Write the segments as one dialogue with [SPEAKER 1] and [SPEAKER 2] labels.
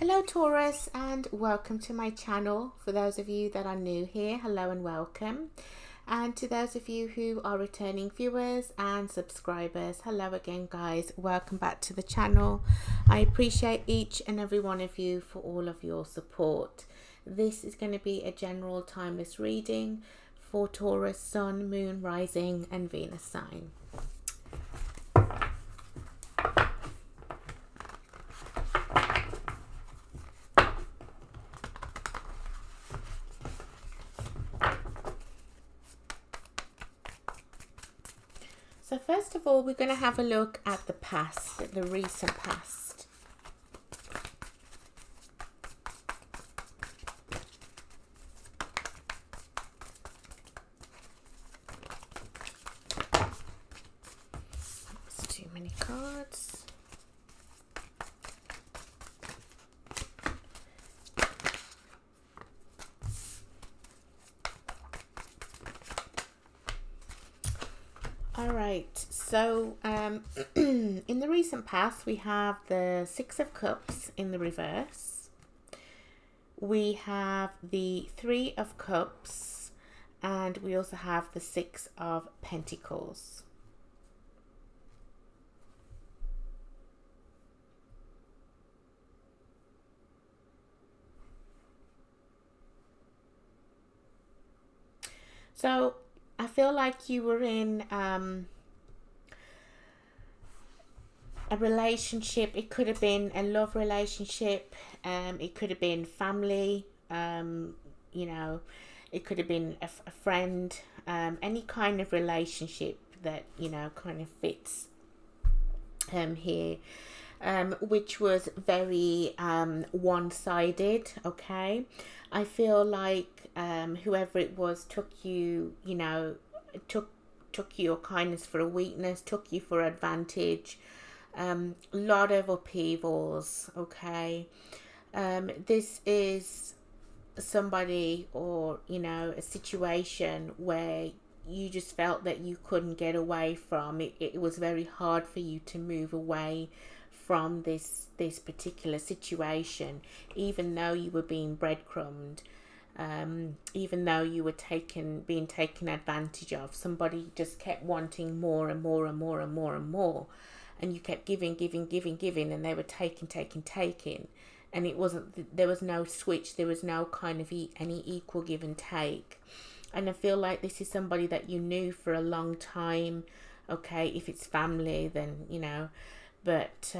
[SPEAKER 1] Hello Taurus, and welcome to my channel. For those of you that are new here, hello and welcome. And to those of you who are returning viewers and subscribers, hello again guys, welcome back to the channel. I appreciate each and every one of you for all of your support. This is going to be a general timeless reading for Taurus Sun, Moon, Rising and Venus sign. So first of all, we're going to have a look at the past, at the recent past. That's too many cards. Alright, so in the recent past we have the Six of Cups in the reverse. We have the Three of Cups and we also have the Six of Pentacles. So I feel like you were in a relationship. It could have been a love relationship. It could have been family. You know, it could have been a friend. Any kind of relationship that, you know, kind of fits here. Which was very one-sided. Okay, I feel like whoever it was took you, you know, took your kindness for a weakness, took you for advantage. Lot of upheavals. Okay, this is somebody, or you know, a situation where you just felt that you couldn't get away from it. It was very hard for you to move away from this particular situation, even though you were being breadcrumbed, even though you were being taken advantage of. Somebody just kept wanting more and more and more and more and more, and you kept giving, and they were taking, and it wasn't, there was no switch, there was no kind of any equal give and take. And I feel like this is somebody that you knew for a long time. Okay, if it's family, then you know, but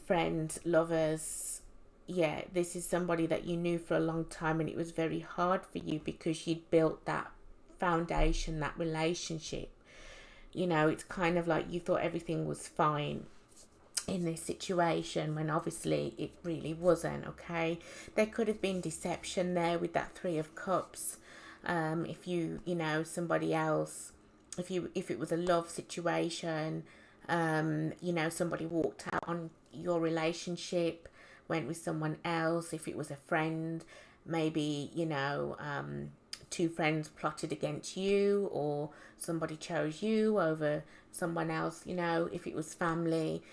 [SPEAKER 1] friends, lovers, yeah, this is somebody that you knew for a long time, and it was very hard for you because you'd built that foundation, that relationship. You know, it's kind of like you thought everything was fine in this situation when obviously it really wasn't. Okay, there could have been deception there with that Three of Cups. If you know, somebody else, if it was a love situation, you know, somebody walked out on your relationship, went with someone else. If it was a friend, maybe, you know, two friends plotted against you, or somebody chose you over someone else. You know, if it was family,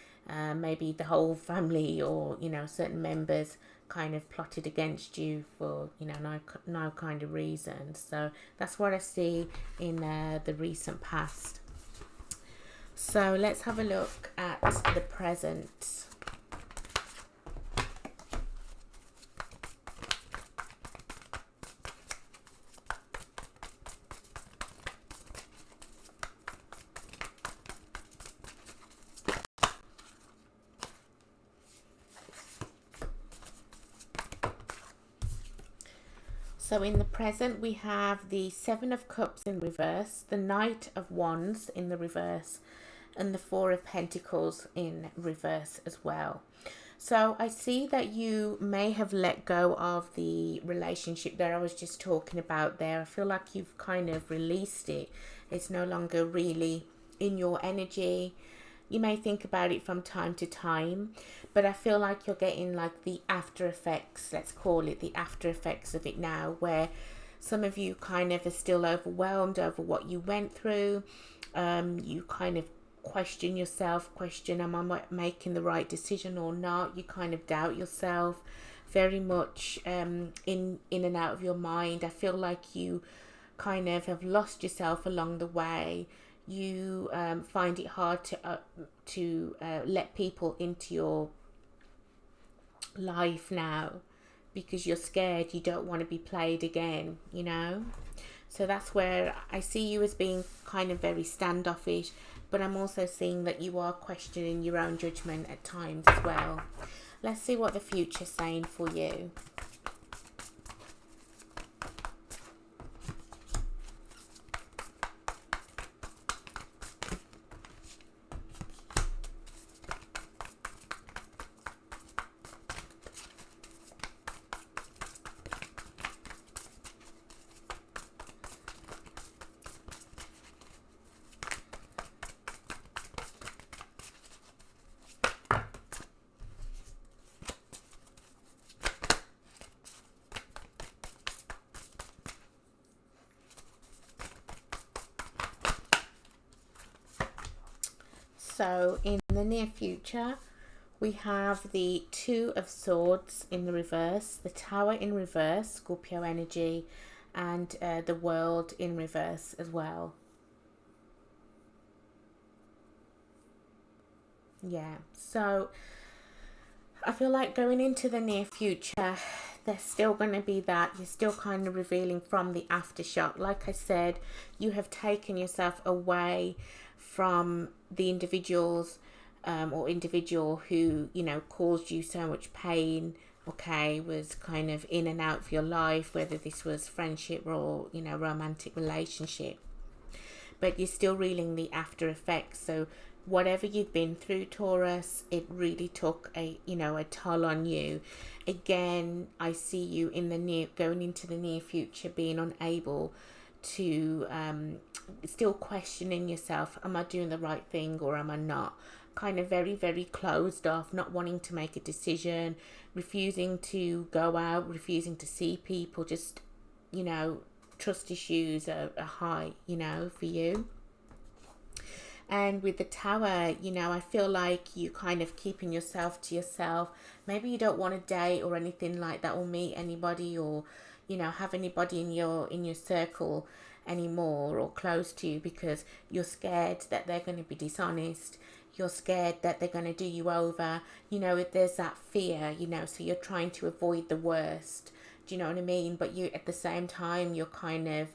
[SPEAKER 1] maybe the whole family, or you know, certain members kind of plotted against you for, you know, no kind of reason. So that's what I see in the recent past. So let's have a look at the present. So in the present, we have the Seven of Cups in reverse, the Knight of Wands in the reverse, and the Four of Pentacles in reverse as well. So I see that you may have let go of the relationship that I was just talking about there. I feel like you've kind of released it. It's no longer really in your energy. You may think about it from time to time, but I feel like you're getting like the after effects, let's call it the after effects of it now, where some of you kind of are still overwhelmed over what you went through. You kind of question yourself, question, am I making the right decision or not? You kind of doubt yourself, very much in and out of your mind. I feel like you kind of have lost yourself along the way. You find it hard to let people into your life now because you're scared. You don't want to be played again, you know. So that's where I see you as being kind of very standoffish, but I'm also seeing that you are questioning your own judgment at times as well. Let's see what the future's saying for you. So in the near future, we have the Two of Swords in the reverse, the Tower in reverse, Scorpio energy, and the World in reverse as well. Yeah, so I feel like going into the near future, there's still going to be that. You're still kind of revealing from the aftershock. Like I said, you have taken yourself away from the individuals or individual who, you know, caused you so much pain, okay, was kind of in and out of your life, whether this was friendship or, you know, romantic relationship. But you're still reeling the after effects. So whatever you've been through, Taurus, it really took a, you know, a toll on you. Again, I see you in the going into the near future being unable to still questioning yourself, am I doing the right thing or am I not? Kind of very, very closed off, not wanting to make a decision, refusing to go out, refusing to see people, just, you know, trust issues are high, you know, for you. And with the Tower, you know, I feel like you kind of keeping yourself to yourself. Maybe you don't want to date or anything like that, or meet anybody, or, you know, have anybody in your circle anymore or close to you, because you're scared that they're going to be dishonest. You're scared that they're going to do you over. You know, if there's that fear, you know, so you're trying to avoid the worst. Do you know what I mean? But you, at the same time, you're kind of,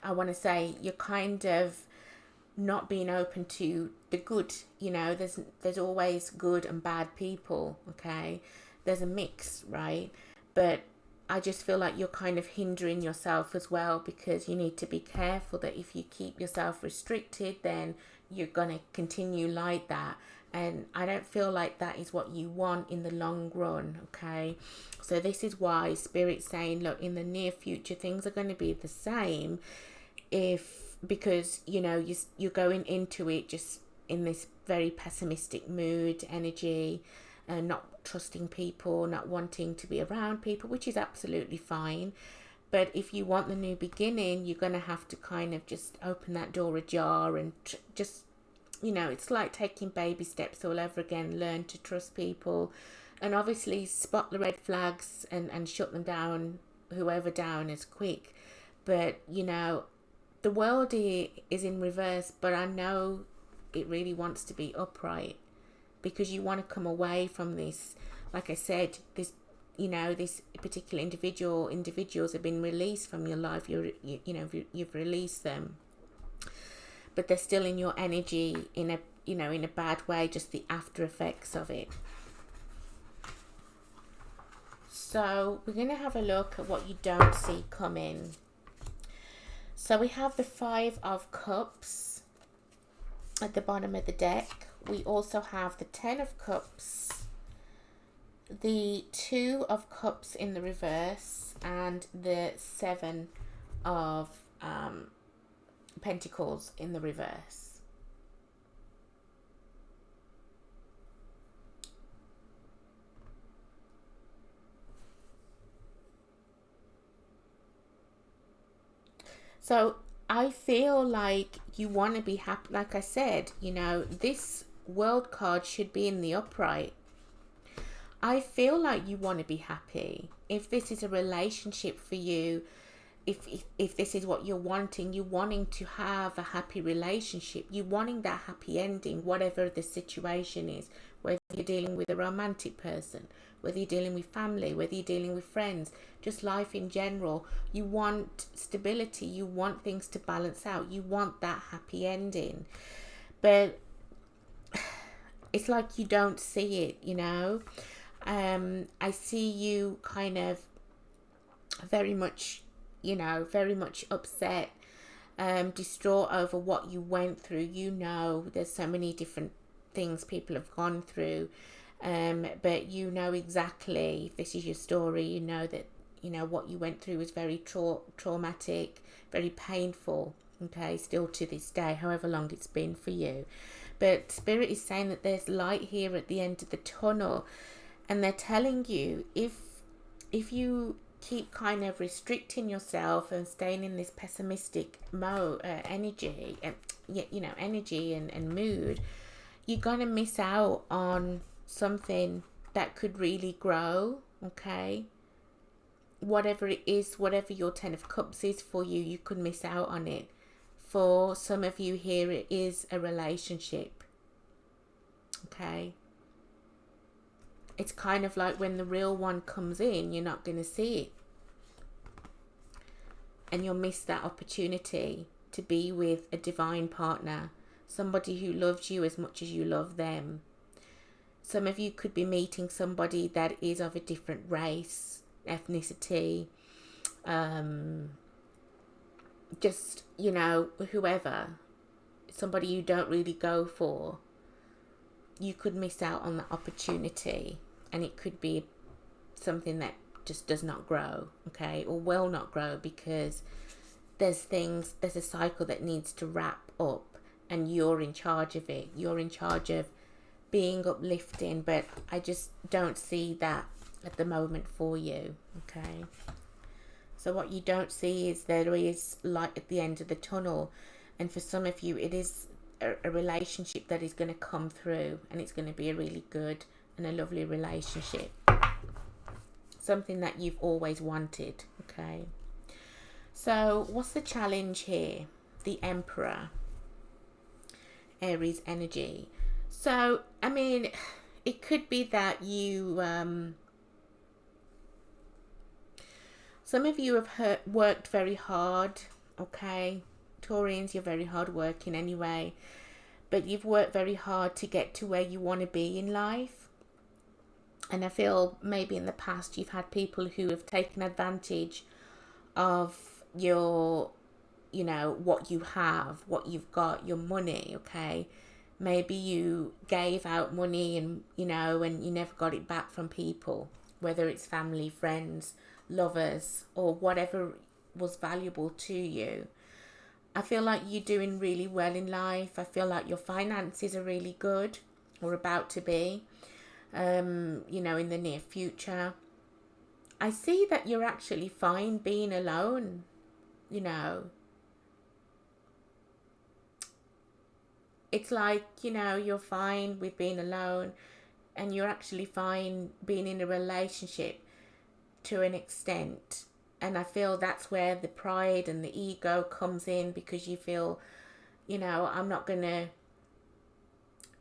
[SPEAKER 1] I want to say, you're kind of not being open to the good. You know, there's always good and bad people, okay? There's a mix, right? But I just feel like you're kind of hindering yourself as well, because you need to be careful that if you keep yourself restricted, then you're going to continue like that. And I don't feel like that is what you want in the long run, okay? So this is why Spirit's saying, look, in the near future, things are going to be the same, because, you know, you're going into it just in this very pessimistic mood, energy, and not trusting people, not wanting to be around people, which is absolutely fine. But if you want the new beginning, you're going to have to kind of just open that door ajar and just, you know, it's like taking baby steps all over again. Learn to trust people, and obviously spot the red flags and shut them down, whoever down as quick. But, you know, the world is in reverse, but I know it really wants to be upright, because you want to come away from this. Like I said, this, you know, this particular individuals have been released from your life. You've released them, but they're still in your energy in a, you know, in a bad way, just the after effects of it. So we're going to have a look at what you don't see coming. So we have the Five of Cups at the bottom of the deck. We also have the Ten of Cups, the Two of Cups in the reverse, and the Seven of Pentacles in the reverse. So I feel like you want to be happy. Like I said, this world card should be in the upright. I feel like you want to be happy. If this is a relationship for you, if this is what you're wanting to have a happy relationship, you wanting that happy ending, whatever the situation is, whether you're dealing with a romantic person, whether you're dealing with family, whether you're dealing with friends, just life in general, you want stability, you want things to balance out, you want that happy ending. But it's like you don't see it. I see you kind of very much upset, distraught over what you went through. There's so many different things people have gone through, but exactly, if this is your story, that what you went through was very traumatic, very painful, okay, still to this day, however long it's been for you. But Spirit is saying that there's light here at the end of the tunnel, and they're telling you, if you keep kind of restricting yourself and staying in this pessimistic energy and mood, you're gonna miss out on something that could really grow. Okay, whatever it is, whatever your 10 of Cups is for you, you could miss out on it. For some of you here, it is a relationship. Okay, it's kind of like when the real one comes in, you're not going to see it. And you'll miss that opportunity to be with a divine partner, somebody who loves you as much as you love them. Some of you could be meeting somebody that is of a different race, ethnicity, just, whoever, somebody you don't really go for. You could miss out on the opportunity, and it could be something that just does not grow, okay, or will not grow, because there's a cycle that needs to wrap up, and you're in charge of it. You're in charge of being uplifting, but I just don't see that at the moment for you, okay? So what you don't see is there is light at the end of the tunnel, and for some of you, it is a relationship that is going to come through, and it's going to be a really good and a lovely relationship, something that you've always wanted. Okay, so what's the challenge here? The Emperor, Aries energy. So I mean, it could be that you some of you have worked very hard. Okay, Taurians, you're very hard working anyway, but you've worked very hard to get to where you want to be in life. And I feel maybe in the past you've had people who have taken advantage of your, what you have, what you've got, your money. Okay, maybe you gave out money and and you never got it back from people, whether it's family, friends, lovers, or whatever was valuable to you. I feel like you're doing really well in life. I feel like your finances are really good, or about to be, in the near future. I see that you're actually fine being alone, It's like, you're fine with being alone, and you're actually fine being in a relationship to an extent. And I feel that's where the pride and the ego comes in, because you feel, I'm not gonna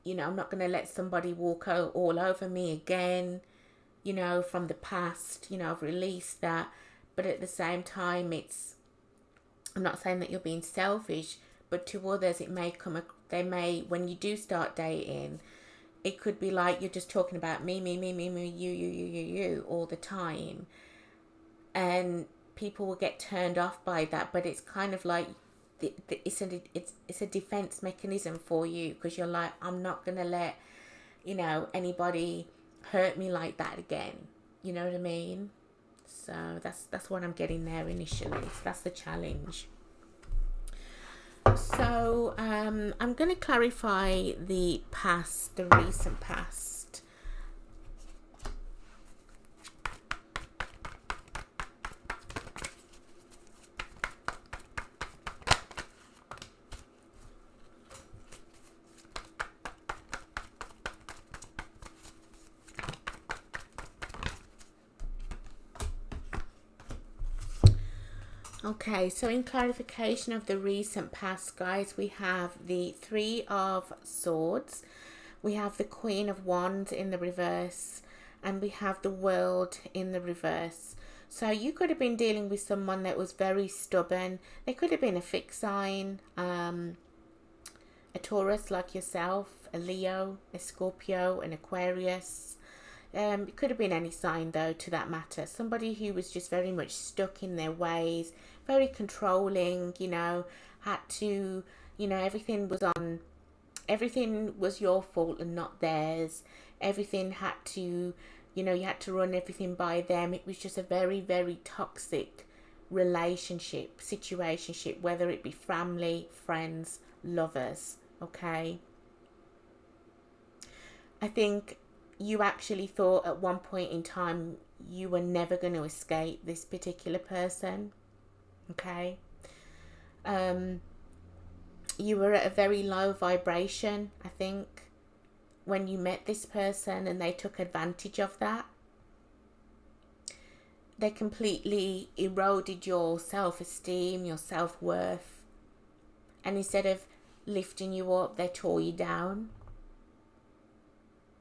[SPEAKER 1] let somebody walk all over me again, from the past. I've released that. But at the same time, I'm not saying that you're being selfish, but to others when you do start dating, it could be like you're just talking about me, you all the time. And people will get turned off by that, but it's kind of like it's a defense mechanism for you, because you're like, I'm not gonna let anybody hurt me like that again. You know what I mean? So that's what I'm getting there initially. So that's the challenge. So I'm going to clarify the recent past. Okay, so in clarification of the recent past, guys, we have the Three of Swords, we have the Queen of Wands in the reverse, and we have the World in the reverse. So you could have been dealing with someone that was very stubborn. They could have been a fixed sign, a Taurus like yourself, a Leo, a Scorpio, an Aquarius. It could have been any sign though, to that matter. Somebody who was just very much stuck in their ways, very controlling, had to, everything was your fault and not theirs. Everything had to, you had to run everything by them. It was just a very, very toxic relationship, situationship, whether it be family, friends, lovers, okay? I think you actually thought at one point in time you were never going to escape this particular person, okay? You were at a very low vibration, I think, when you met this person, and they took advantage of that. They completely eroded your self-esteem, your self-worth, and instead of lifting you up, they tore you down.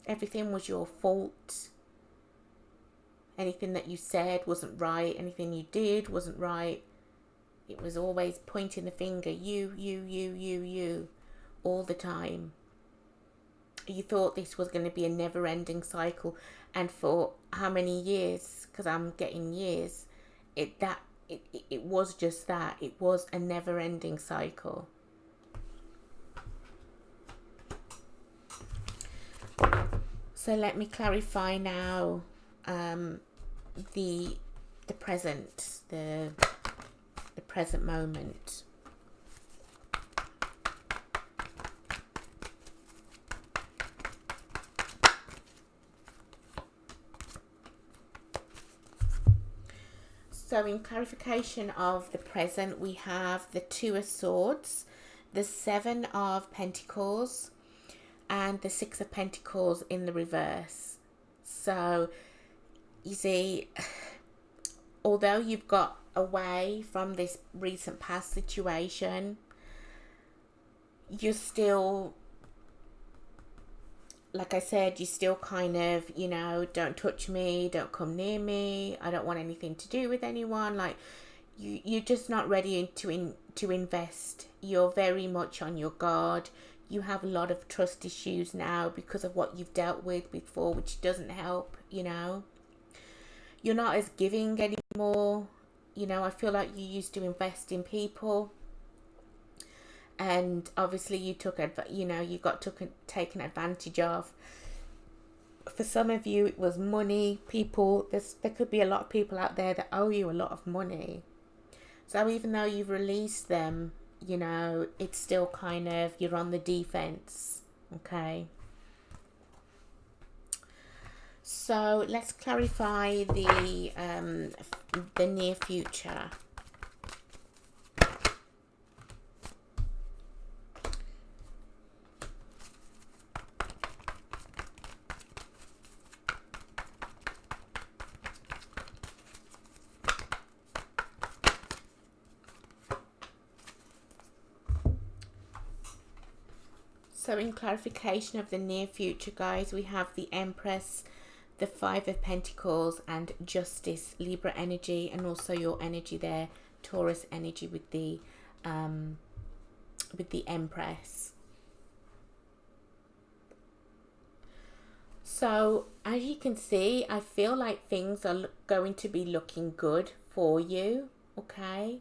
[SPEAKER 1] Everything was your fault. Anything that you said wasn't right. Anything you did wasn't right. It was always pointing the finger, you, all the time. You thought this was going to be a never-ending cycle, and for how many years? Because I'm getting years. It was just that. It was a never-ending cycle. So let me clarify now. The present, the present moment. So in clarification of the present, we have the Two of Swords, the Seven of Pentacles, and the Six of Pentacles in the reverse. So you see, although you've got away from this recent past situation, you're still, like I said, you still kind of, don't touch me, don't come near me, I don't want anything to do with anyone. Like, you're just not ready to invest. You're very much on your guard. You have a lot of trust issues now because of what you've dealt with before, which doesn't help, You're not as giving anymore. I feel like you used to invest in people, and obviously you got taken advantage of. For some of you, it was money, people. There could be a lot of people out there that owe you a lot of money. So even though you've released them, it's still kind of, you're on the defense, okay? So let's clarify the near future. So in clarification of the near future, guys, we have the Empress, the Five of Pentacles, and Justice, Libra energy, and also your energy there, Taurus energy with the Empress. So as you can see, I feel like things are going to be looking good for you, okay?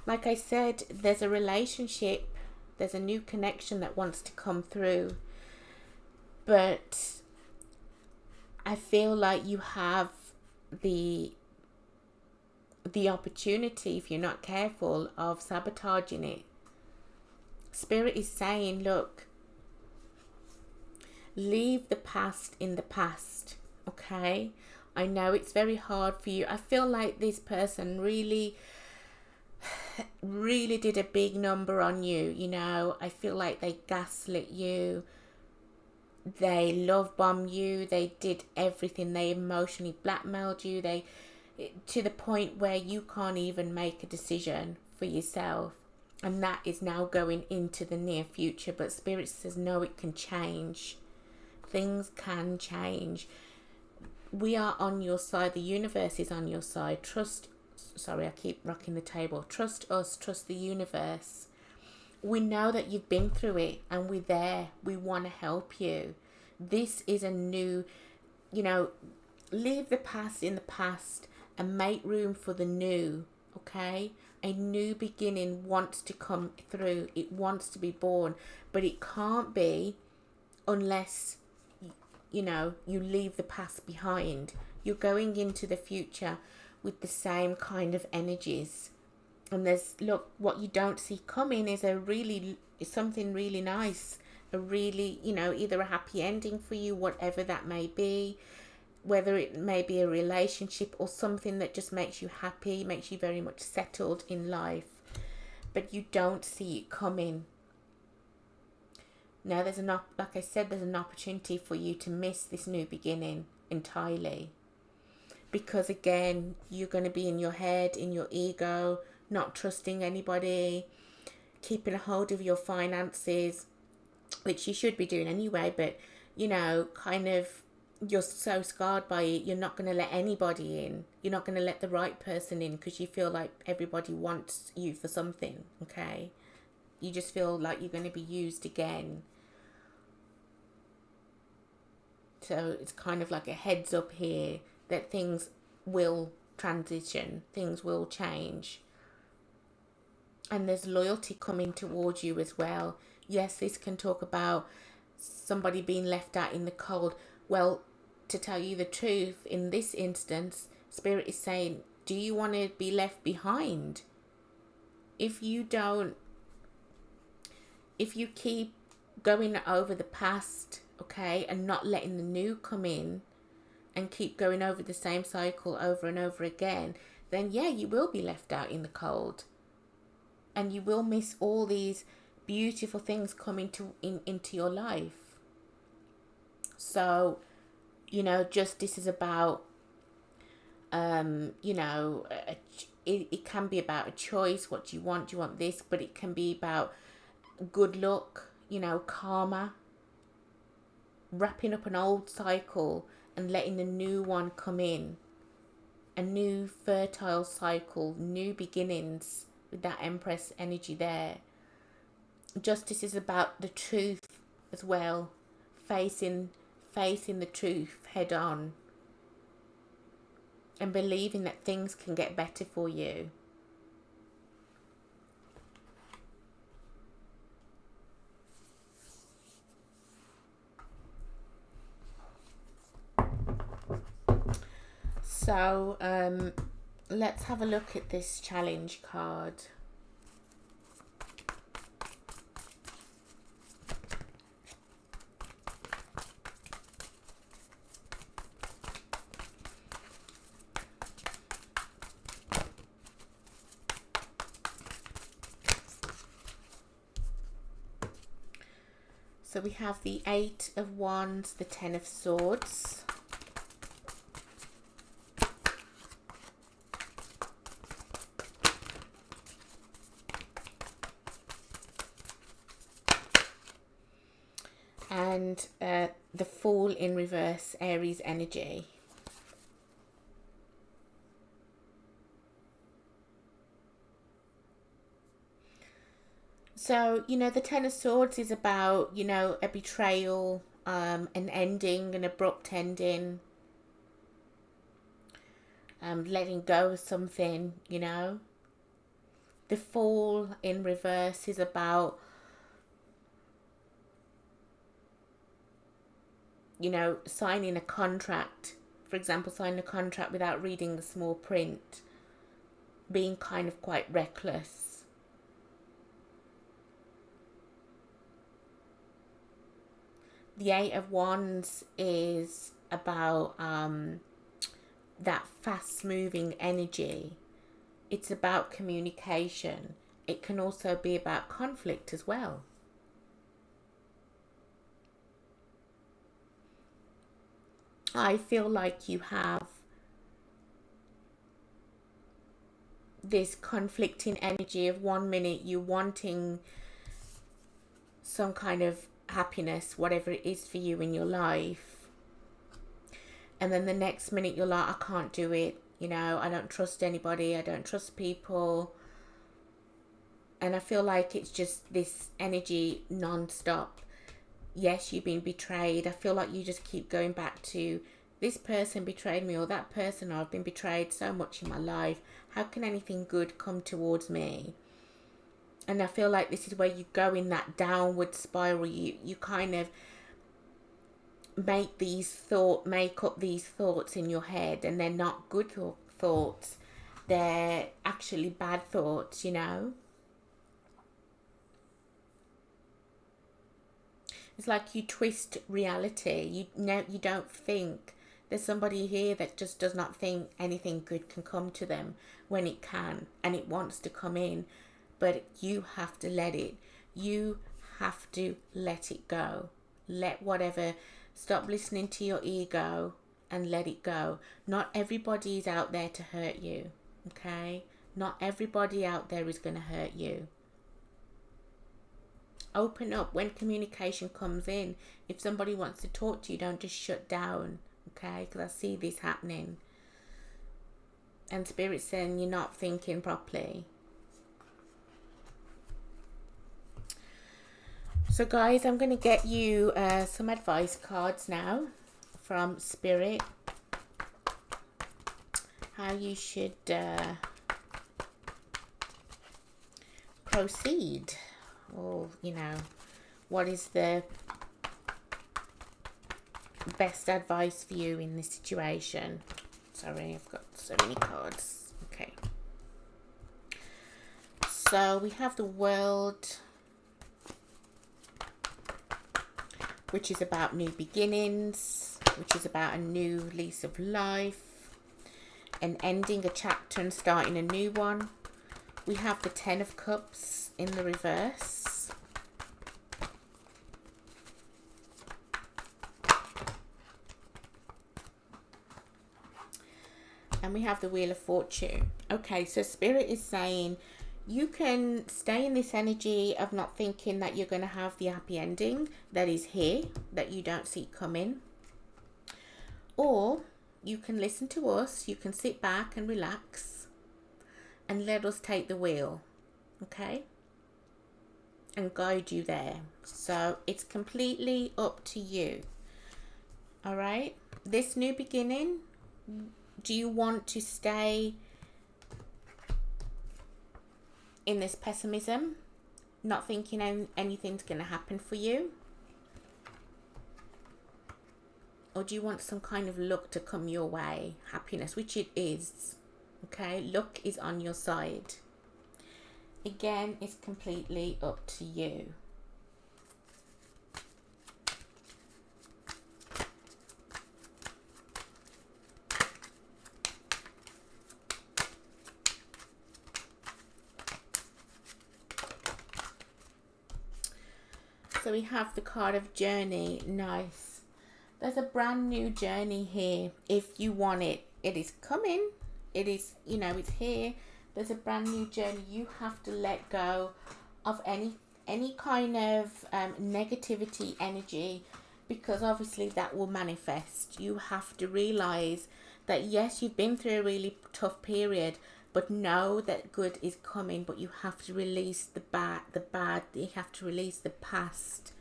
[SPEAKER 1] Like I said, there's a relationship, there's a new connection that wants to come through, but I feel like you have the opportunity, if you're not careful, of sabotaging it. Spirit is saying, look, leave the past in the past, okay? I know it's very hard for you. I feel like this person really did a big number on you, I feel like they gaslit you, they love bombed you, they did everything, they emotionally blackmailed you, they to the point where you can't even make a decision for yourself. And that is now going into the near future. But Spirit says, no, it can change. Things can change. We are on your side. The universe is on your side. Sorry, I keep rocking the table. Trust us. Trust the universe. We know that you've been through it and we're there. We want to help you. This is a new, leave the past in the past and make room for the new, okay? A new beginning wants to come through. It wants to be born, but it can't be unless, you leave the past behind. You're going into the future with the same kind of energies. And look, what you don't see coming is something really nice. A really, either a happy ending for you, whatever that may be. Whether it may be a relationship or something that just makes you happy, makes you very much settled in life. But you don't see it coming. Now, like I said, there's an opportunity for you to miss this new beginning entirely. Because again, you're going to be in your head, in your ego, not trusting anybody, keeping a hold of your finances, which you should be doing anyway, but, kind of, you're so scarred by it, you're not going to let anybody in. You're not going to let the right person in because you feel like everybody wants you for something, okay? You just feel like you're going to be used again. So it's kind of like a heads up here that things will transition, things will change. And there's loyalty coming towards you as well. Yes, this can talk about somebody being left out in the cold. Well, to tell you the truth, in this instance, Spirit is saying, do you want to be left behind? If you keep going over the past, okay, and not letting the new come in, and keep going over the same cycle over and over again, then yeah, you will be left out in the cold. And you will miss all these beautiful things coming into your life. So, justice is about, it can be about a choice. What do you want? Do you want this? But it can be about good luck, karma, wrapping up an old cycle and letting a new one come in. A new fertile cycle, new beginnings with that Empress energy there. Justice is about the truth as well, facing the truth head on and believing that things can get better for you. So let's have a look at this challenge card. So we have the 8 of Wands, the 10 of Swords. And the Fool in reverse, Aries energy. So, the Ten of Swords is about, a betrayal, an ending, an abrupt ending, letting go of something, The Fool in reverse is about, signing a contract. For example, signing a contract without reading the small print, being kind of quite reckless. The 8 of Wands is about that fast-moving energy. It's about communication. It can also be about conflict as well. I feel like you have this conflicting energy of 1 minute you wanting some kind of happiness, whatever it is for you in your life, and then the next minute you're like, I can't do it, you know, I don't trust anybody, I don't trust people. And I feel like it's just this energy non-stop. Yes, you've been betrayed. I feel like you just keep going back to, this person betrayed me, or that person, or I've been betrayed so much in my life. How can anything good come towards me? And I feel like this is where you go in that downward spiral. You kind of make up these thoughts in your head, and they're not good thoughts. They're actually bad thoughts, you know. It's like you twist reality. You don't think. There's somebody here that just does not think anything good can come to them when it can, and it wants to come in, but you have to let it. You have to let it go. Let whatever, stop listening to your ego and let it go. Not everybody is out there to hurt you, okay? Not everybody out there is going to hurt you. Open up when communication comes in. If somebody wants to talk to you, don't just shut down, okay? Because I see this happening. And Spirit's saying you're not thinking properly. So guys, I'm going to get you some advice cards now from Spirit. How you should proceed. Or, you know, what is the best advice for you in this situation? Sorry, I've got so many cards. Okay. So we have the World, which is about new beginnings, which is about a new lease of life, and ending a chapter and starting a new one. We have the Ten of Cups in the reverse. And we have the Wheel of Fortune. Okay, so Spirit is saying you can stay in this energy of not thinking that you're going to have the happy ending that is here, that you don't see coming. Or you can listen to us, you can sit back and relax and let us take the wheel, okay? And guide you there. So it's completely up to you. All right? This new beginning, do you want to stay in this pessimism, not thinking anything's going to happen for you? Or do you want some kind of luck to come your way? Happiness, which it is. Okay, luck is on your side. Again, it's completely up to you. So we have the card of journey. Nice. There's a brand new journey here. If you want it, it is coming. It is, you know, it's here. There's a brand new journey. You have to let go of any kind of negativity energy, because obviously that will manifest. You have to realize that yes, you've been through a really tough period, but know that good is coming. But you have to release the bad. You have to release the past,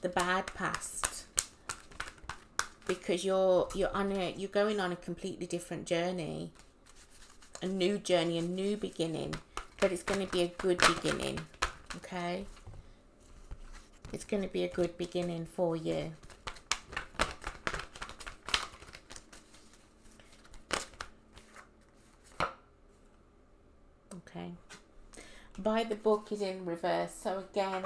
[SPEAKER 1] the bad past, because you're going on a completely different journey. A new journey, a new beginning, but it's going to be a good beginning, okay? It's going to be a good beginning for you. Okay. By the Book is in reverse, so again,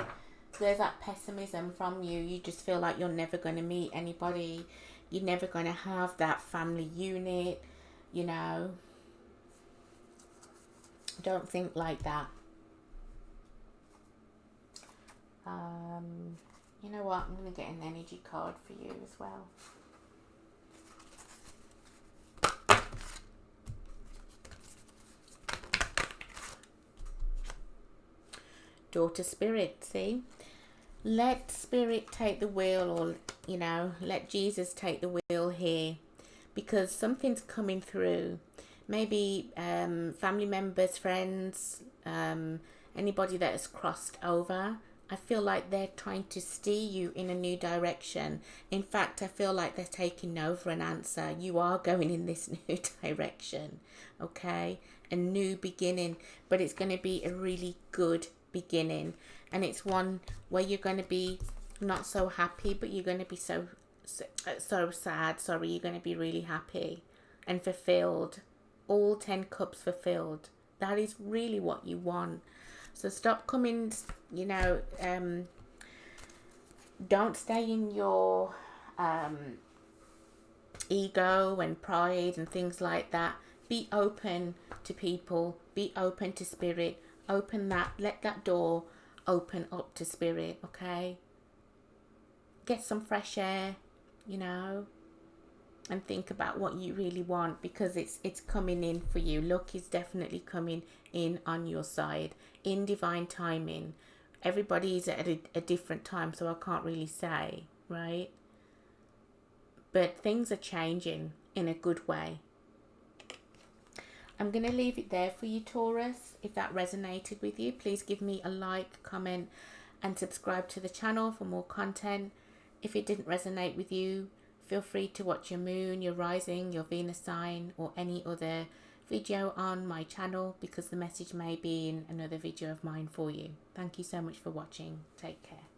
[SPEAKER 1] there's that pessimism from you. You just feel like you're never going to meet anybody. You're never going to have that family unit, you know. Don't think like that. You know what? I'm going to get an energy card for you as well. Daughter Spirit, see? Let Spirit take the wheel, or, you know, let Jesus take the wheel here, because something's coming through. Maybe family members, friends, anybody that has crossed over. I feel like they're trying to steer you in a new direction. In fact, I feel like they're taking no for an answer. You are going in this new direction, okay? A new beginning, but it's going to be a really good beginning. And it's one where you're going to be not so happy, but you're going to be so sad. Sorry, you're going to be really happy and fulfilled. All 10 cups fulfilled. That is really what you want. So stop coming, you know, don't stay in your ego and pride and things like that. Be open to people. Be open to Spirit. Open that. Let that door open up to Spirit, okay? Get some fresh air, you know, and think about what you really want, because it's coming in for you. Luck is definitely coming in on your side in divine timing. Everybody's at a different time, so I can't really say, right? But things are changing in a good way. I'm going to leave it there for you, Taurus. If that resonated with you, please give me a like, comment, and subscribe to the channel for more content. If it didn't resonate with you, feel free to watch your moon, your rising, your Venus sign, or any other video on my channel, because the message may be in another video of mine for you. Thank you so much for watching. Take care.